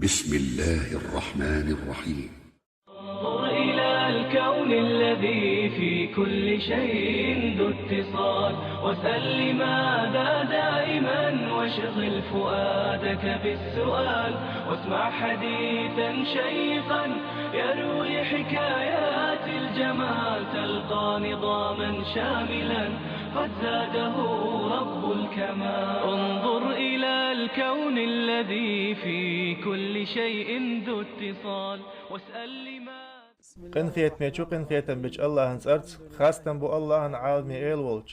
بسم الله الرحمن الرحيم. انظر إلى الكون الذي في كل شيء ذو اتصال، واسأل لماذا دائما، واشغل فؤادك بالسؤال، واسمع حديثا شيقا يروي حكايات الجمال، تلقى نظاما شاملا قد زاده رب الكمال. انظر إلى الكون الذي في كل شيء ذو اتصال، واسأل لماذا. قنخيت ميچو قنخيتن بيچ الله انصرت خاستن بو الله ان عالمي ايل ولچ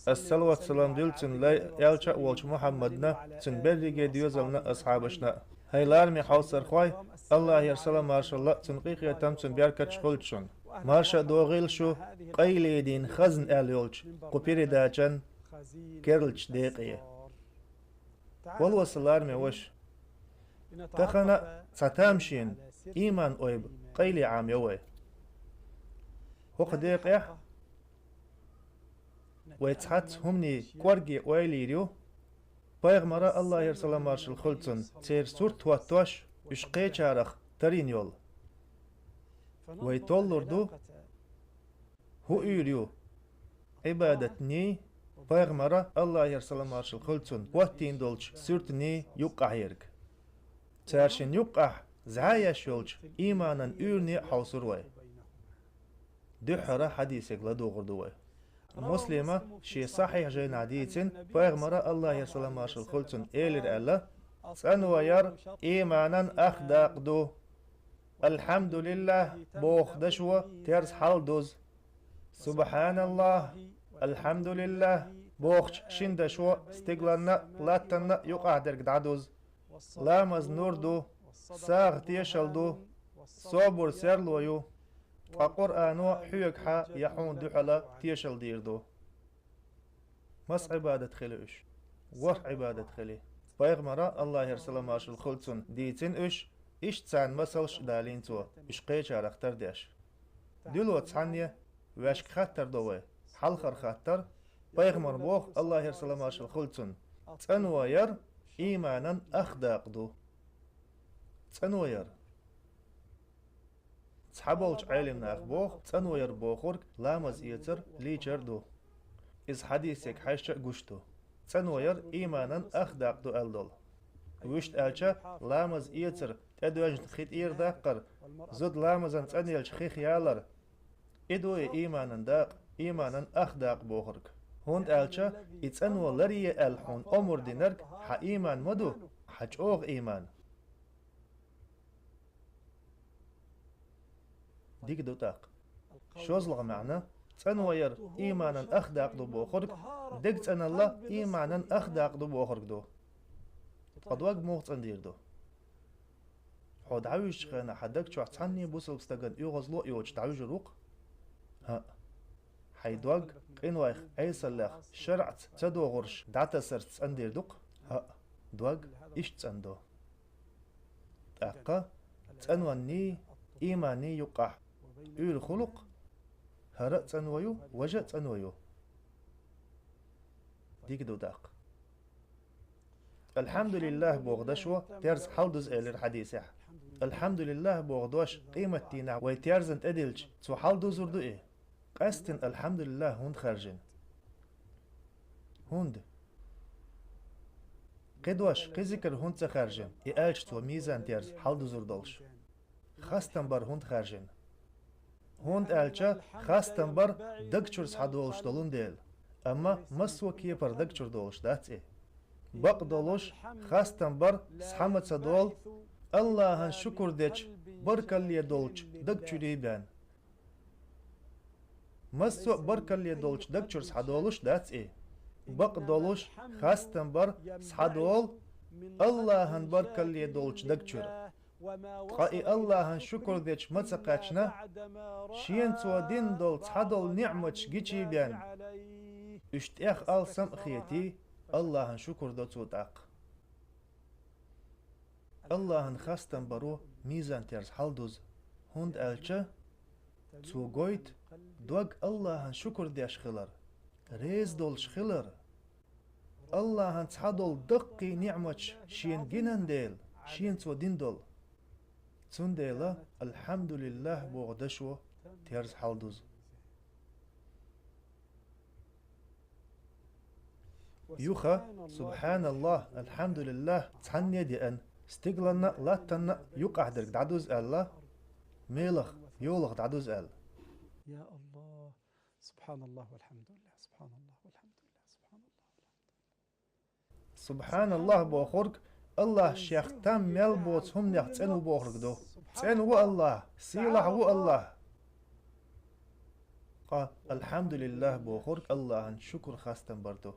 الصلوات والسلام دلتن لا يالچا ولچ محمدنا تن بريگه ديوزلنا اصحابشنا هيلار مي حوسر خوي الله يرسل ما شاء الله تنقيق يتم تن بيركت خلچون مارشا دوغيل شو قيليدين خزن ال يولچ قبيري داچن كيرلچ دقيقه والوصلار مي وش تخنا ستامشين ايمان اويب قيلي عام يوي هوق دقيقه ويتحت همني كورجي اويليريو بايغمرا الله يرسل مارشل خلصن تير سورت واتوش اشقي چارخ ترين يول ويتولردو هو يريو عبادتني بايغمرا الله يرسل مارشل خلصن واتين دولش سورتني يقع يرك تارشن يقع زعايش يولش ايمانا يرني حوصروي دحرة حديثك لدوغردوي مسلمة شي صحيح جين عديتين بايغمرا الله يرسل مارشل خلصن ايلر الا سنوير ايمانا اخداق دو الحمد لله بوخ دشوة ترس حال دوز سبحان الله الحمد لله بوخش شندشوة استقلالنا لاتنا يقع درك دعدوز لامز نور دو ساغ تيشل دو صبر سرلويو قرآنو حيوك حا يحون دحلا تيشل دير دو مس عبادة خليش وح عبادة خلي بايغمرا الله يرسل ماشل خلصن ديتين إش تسان مسلش دالين تو إش قيش على اختر ديش دلو تسانية واشك خطر دوي حلخر خطر بايغمر بوخ الله يرسل ماشل خلصن تنوير إيمانا أخداق دو تنوير تحبولش علم ناخبوخ تنوير بوخورك لامز إيتر ليچر دو إز حديثك حيشة قشتو تنوير إيمانا أخداق دو ألدول وشت ألچا لامز إيتر تدوجن خيط إير داقر زود لامزان تنيلش خيخ يالر إدوي إيمانا داق إيمانا أخداق بوخورك هوند ألچا إتنو لريه ألحون أمور دينرك حا إيمان مدو حج أوغ إيمان ديك دو تاق شوزلغ معنا تنوير إيمانا أخداق دو بوخورك ديك تن الله إيمانا أخداق دو بوخورك دو قدواق موغ تندير دو حود عويش خينا حدك شو تعني بوصل بستغن يغزلو يوج تعويج روق ها حيدواق قينوايخ عيسلخ شرعت تدو غرش دعتا سرت تندير دوق ها دواق إيش تندو أقا تنواني إيماني يقع يول خلق هرأ تنويو وجه تنويو ديك دو داق الحمد لله بوغدشوة ترز حلدز إلر حديثة الحمد لله بوغدوش قيمة تينا ويتيرزن أدلج تو حلدز وردو إيه قاستن الحمد لله هند خارجين هند قدوش قذكر هند تخارجين إيالج تو ميزان تيرز حلدز وردولش خاستن بر هند خارجين هند ألچا خاستن بر دكچورس حدولش دولون ديل أما مسو كي بر دكچور دولش دات إيه بق دولش خاستن بر سحمت دول الله شكر ديش بركالي دولش دكچوري بان مسو بركالي دولش دكچورس حدولش دات إيه بق دولش خاستن بر سحدول الله بركالي دولش دكچور قائي الله شكر ديش متسقاتشنا شين تو دين دول تحدول نعمتش جيشي بيان اشتاخ السم خيتي الله شكر دو توداق الله خاستن برو ميزان تيرز حالدوز هند ألچا تو قويت دوغ الله شكر ديش خلر ريز دولش خلر الله تحدول دقي نعمتش شين جنان ديل شين تو دين دول تنديلا الحمد لله بوغدشو تيرز حالدوز يوخا سبحان الله الحمد لله تحني دي أن استقلنا لا تنا يقع درك دعدوز الله ميلخ يولخ دعدوز ال يا الله سبحان الله والحمد لله سبحان الله والحمد لله سبحان الله سبحان الله بوخورك الله شيخ تام ميل بوت هم نخ تسنو بوخورك دو تسنو الله سيلح و الله قا الحمد لله بوخورك الله شكر خاستن بردو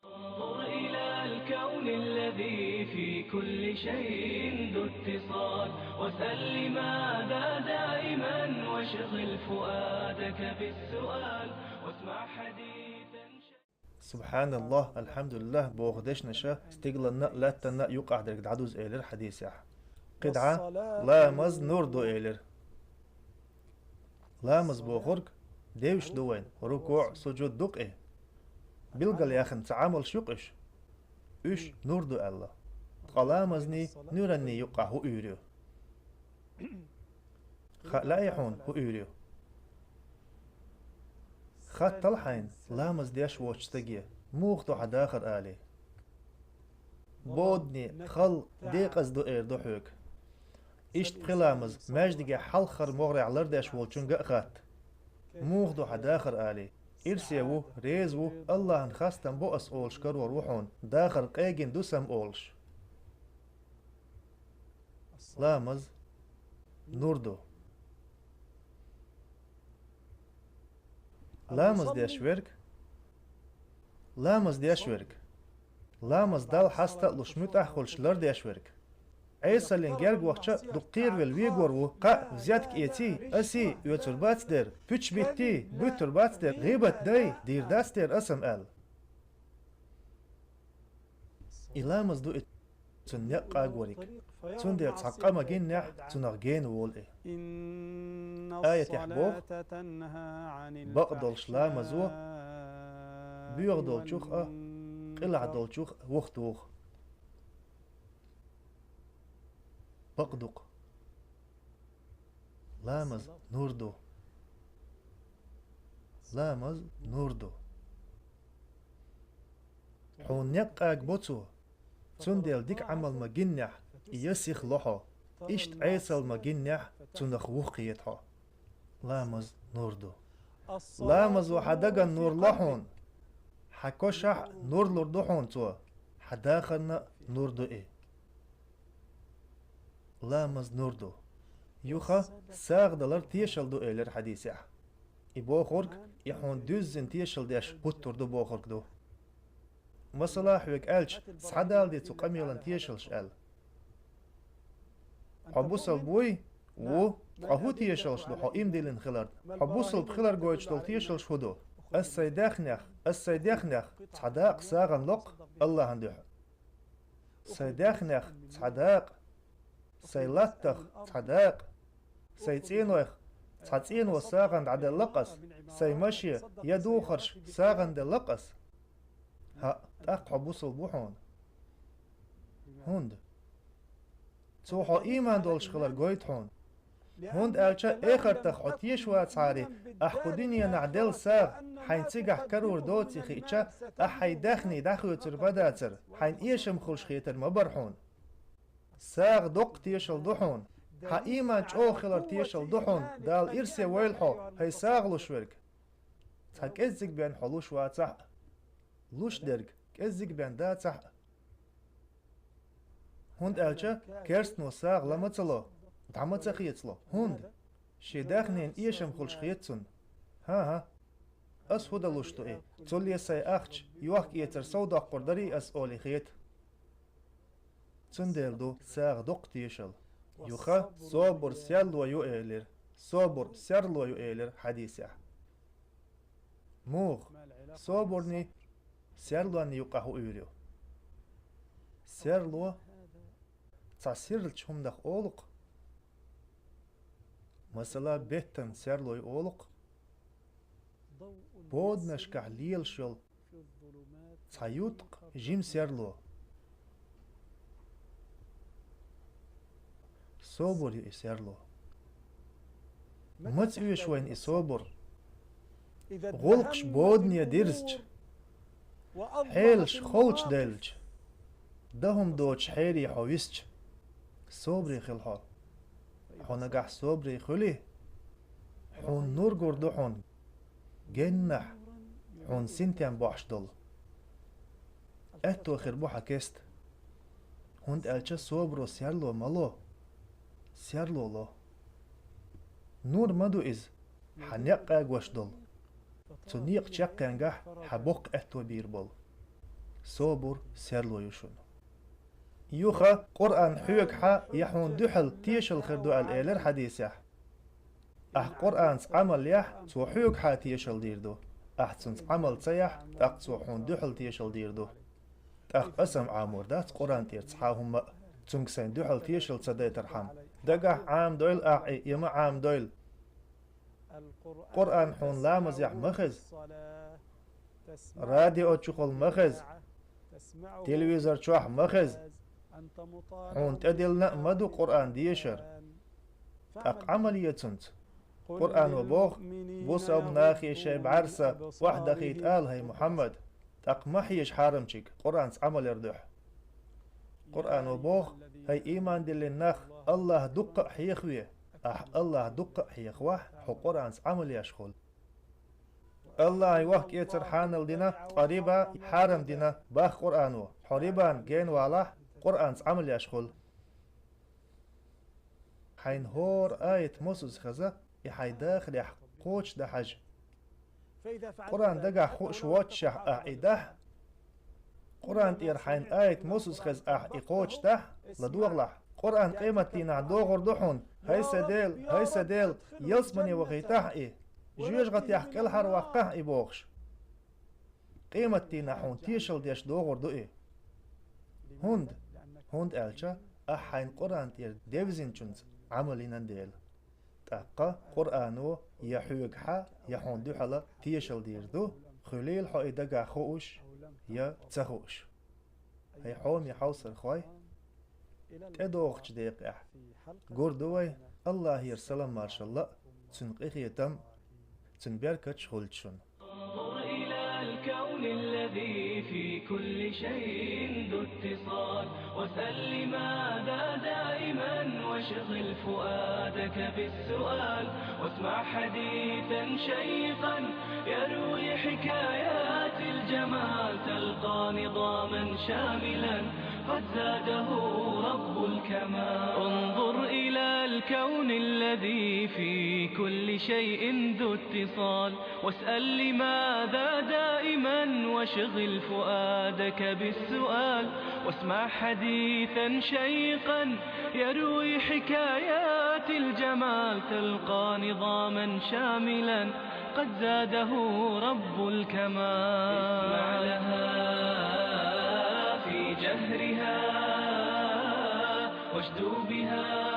انظر إلى الكون الذي في كل شيء ذو اتصال واسأل لماذا دائما واشغل فؤادك بالسؤال واسمع حديثا سبحان الله الحمد لله بوغدش نشا استقلنا لا تنا يقع درك دعدوز ايلر حديث قدعة لا مز نور دو ايلر لا مز بوخورك ديوش دوين ركوع سجود دوق ايه بلغل ياخن تعامل شوقش اش نور دو الله قلامزني نورني يقع هو ايريو لا يحون هو ايريو خط الحين لامز ديش وشتجي موختو حداخر آلي بودني خل ديقز دو اير دو حوك اشت بخلامز ماجدقي حلخر مغرع لردش والچونغ خط موختو حداخر آلي إرسيو ريزو الله نخستن بؤس أولش كرو روحون داخل قيجن دوسم أولش لامز نوردو لامز ديش ورك لامز ديش ورك لامز دال حستا لشمت أخولش لر ديش ورك عيسى لنجرج وقتها دقير والويجور وقا زيادك إيتي أسي يوتربات در بيتش بيتي بيتربات در غيبت داي دير داس در أسم آل إلامز دو تن يقا غوريك تن دير تحقا مجين نح تنغجين وول إيه آية يحبوغ بقدل شلامزو بيغدل شوخ قلع دل شوخ وختوخ بقدق لامز نوردو لامز نوردو حون يقاك بوتو تندل ديك عمل مجنح يسيخ لحو اشت عيسل مجنح تنخ وقيتها لامز نوردو لامز وحدقا نور لحون حكوشح نور لردوحون تو حداخلنا نوردو ايه لامز نوردو يوخا ساغ دلر تيشل دو ايلر حديثة إبو خورك يحون دوزن تيشل ديش بوتر دو بو خورك دو مثلا حوك ألش سعدال دي تقاميلن تيشلش أل حبوصل بوي و قهو تيشلش دو حقيم ديلن خلرد حبوصل بخلر قويتش دول تيشلش هدو السيداخنخ تعداق ساغن لق الله هندوح سيداخنخ تعداق سيلاتخ تعداق سيتينوخ تعتينو ساغن عد اللقص سيمشي يدوخرش ساغن دي اللقص ها تاق حبوصل بوحون هند توحو إيمان دول شغلر قويتحون هند ألشا إخر تخعطيش واتساري أحقوديني نعدل ساغ حين تيجح كرور دوتي خيتشا أحي داخني داخل تربداتر حين إيشم خلش خيتر مبرحون ساغ دق تيشل دحون ها إيمان چو خلر تيشل دحون دال إرسي ويلحو هاي ساغ لشورك تاك إزيك بين حلوش واتح لوش درك إزيك بين داتح هند ألشا كيرستنو ساغ لمتلو دعمت خيتلو هند شي داخنين إيشم خلش خيتسن ها أس هدا لوشتو إيه تولي ساي أخش يوحك إيتر سوداق قردري أس أولي خيت تندلدو ساغ دق تيشل يوخا صبر سيرلو يو إيلر صبر سيرلو يو إيلر حديثة موغ صبرني سيرلو أن يقعو إيريو سيرلو تسيرل چهم دخ أولق مثلا بيتن سيرلو أولق بود نشكح ليل شل تسيوتق جيم سيرلو صبر يسيرلو متسويش وين يصبر غلقش بودنيا ديرزج حيلش خولش دلج دهم دوتش حيري حويسج صبري خلحو حونقح صبري خلي حون نور قردو حون جنح حون سنتين باش دل اتو خربو حكست هند الچه صبرو سيرلو مالو سيرلو لو نور مدو إز حنيق أجوش دل تنيق تشق ينجح حبوق أتو بيربول صبر سيرلو يشون يوخا قرآن حيوك حا يحون دحل تيش الخردو الإيلر حديثة قرآن عمل يح تو حيوك حا تيش الديردو تنس عمل تيح تو حون دحل تيش الديردو قسم عامور دات قرآن تيرتحاهم تنكسين دحل تيش الصدي ترحم دقح عام دويل يما عام دويل قرآن حون لامز يح مخز راديو تشخل مخز تلفزيون تشوح مخز حون تدلنا مدو قرآن ديشر عملية سنت قرآن وبوخ بوس أب ناخي شيب عرسة واحدة خيت آل هي محمد محيش حارمشك قرآن عمل يردح قرآن وبوخ هي إيمان دل النخ الله دق حيخويه الله دق حيخوه حو قرآن عمل يشخل الله يوحك يترحان الدنا قريبا حارم دنا باخ قرآنو حريبان جين والله قرآن عمل يشخل حين هور آية موسوس خزا يحي داخل يح قوش ده حج قرآن دقا خوش واتشح إده قرآن تير حين آية موسوس خز إقوش ده لدوغلح قرآن قيمة لنا دوغر دوحون هاي سديل يلسمني وغيتاح جيش غت يحكي الحر وقاه بوغش قيمة لنا حون تيشل ديش دوغر دو هند ألشا حين قرآن تير ديفزين چونز عملنا ديل تاقا قرآنو يحوق حا يحون دو حلا تيشل دير دو خليل حو إدقا خوش يا تسخوش هي حوم يحوصر خوي تدوغش ديق قردوي الله يرسلم ما شاء الله تنقيخ يتم تنبيركتش خلتشون انظر إلى الكون الذي في كل شيء ذو اتصال وسل لماذا دائما واشغل فؤادك بالسؤال واسمع حديثا شيقا يروي حكايات الجمال تلقى نظاما شاملا قد زاده رب الكمال انظر إلى الكون الذي في كل شيء ذو اتصال واسأل لماذا دائما واشغل فؤادك بالسؤال واسمع حديثا شيقا يروي حكايات الجمال تلقى نظاما شاملا قد زاده رب الكمال اسمع لها في جهرها واشدو بها